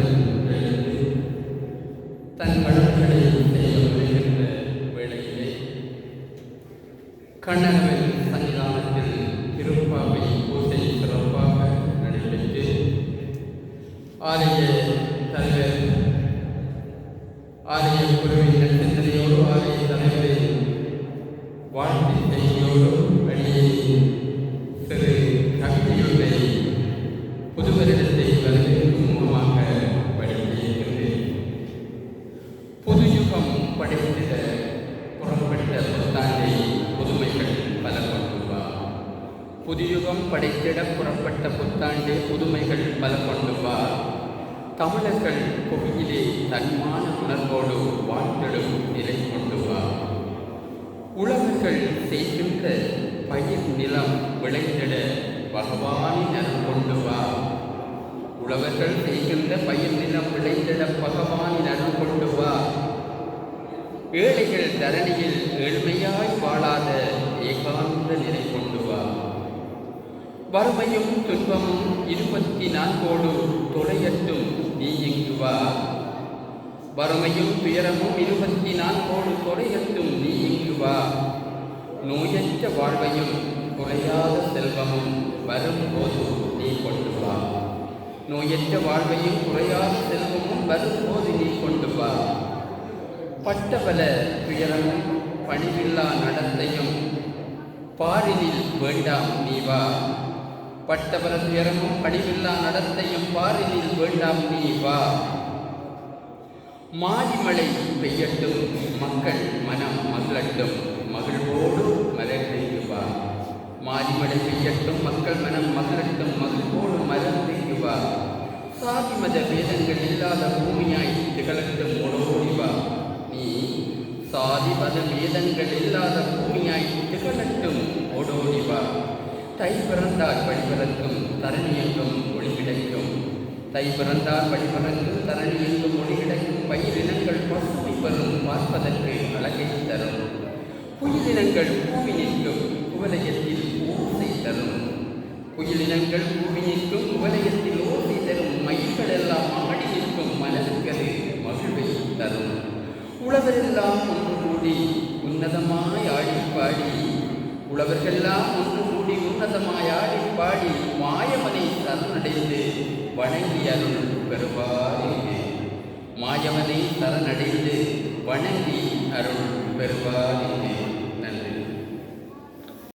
கடவுளுடன் எழுந்து தன் கடவுள்களை செய்ய முனைகின்ற வேளையிலே கண்ணகவின் சன்னிதானத்தில் திருப்பாவை பூஜை சிறப்பாக நடைபெற்று ஆலய தலைவர் ஆலய குருவின் சிந்தனையோடு ஆலய தலைவரின் வாழ்க்கை செய்தியோடு வெளியே சிறு கவிதையொன்றை புதுவரிடத்தை வரவேற்கும் மூலமாக வழிபடுகின்றேன். புதுயுகம் படைத்திட புறப்பட்ட புத்தாண்டை புதுமைகள் பல கொண்டுவா. புதுயுகம் படைத்திட புறப்பட்ட புத்தாண்டே புதுமைகள் பல கொண்டுவா. தமிழர்கள் புவியிலே தன்மான உணர்வோடு வாழ்ந்திடும் நிலை கொண்டுவா. உழவர்கள் செய்கின்ற பயிர் நிலம் விளைந்திட பகவானின் அருள் கொண்டு வா. உழவர்கள் செய்கின்ற பயிர் நிலம் விளைந்திட பகவானின் அருள் கொண்டு வா. ஏழைகள் தரணியில் ஏழ்மையாய் வாழாத ஏகாந்த நிலை கொண்டு வா. வறுமையும் துன்பமும் 24 தொலையட்டும் நீ இங்கு வா. வறுமையும் துயரமும் 24 தொலையட்டும் நீ இங்கு வா. நோயற்ற வாழ்வையும் குறையாத செல்வமும் வரும்போது நீ கொண்டு வா. நோயற்ற வாழ்வையும் குறையாத செல்வமும் வரும்போது நீ கொண்டு வா. பட்டபல துயரமும் பணிவில்லா நடத்தையும் பாரினில் வேண்டாம் நீ வா. பட்டபல துயரமும் பணிவில்லா நடத்தையும் பாரினில் வேண்டாம் நீ வா. மாரிமழை பெய்யட்டும் மக்கள் மனம் மகிழட்டும் மகிழ்வோடு மலர்ந்தெங்கு வா. மாரிமழை பெய்யட்டும் மக்கள் மனம் மகிழட்டும் மகிழ்வோடு மலர்ந்தெங்கு வா. சாதி மத வேதங்கள் இல்லாத பூமியாய் திகழட்டும் ஓடோடி வா. நீ சாதி மத வேதங்கள் இல்லாத பூமியாய் திகழட்டும் ஓடோடி வா. தை பிறந்தால் வழிபிறக்கும் தரணி எங்கும் ஒளி கிடைக்கும். தை பிறந்தால் வழிபிறக்கும் தரணி எங்கும் ஒளி கிடைக்கும். பயிரினங்கள் பசுமை பெறும் பார்ப்பதற்கு அழகை தரும். புயலினங்கள் பூமி நிற்கும் குவலயத்தில் ஓசை தரும். புயலினங்கள் பூமி நிற்கும் குவலயத்தில் ஓசை தரும். மயில்கள் எல்லாம் ஆடி நிற்கும் மலர்களை மகிழ்வை தரும். உழவரெல்லாம் ஒன்று கூடி உன்னதமாய் ஆடி பாடி. உழவர்களெல்லாம் ஒன்று கூடி உன்னதமாய் ஆடி பாடி மாயவனை சரணடைந்து வணங்கி அருள் பெறுவாரே. மாயவனை சரணடைந்து வணங்கி அருள் பெறுவாரே.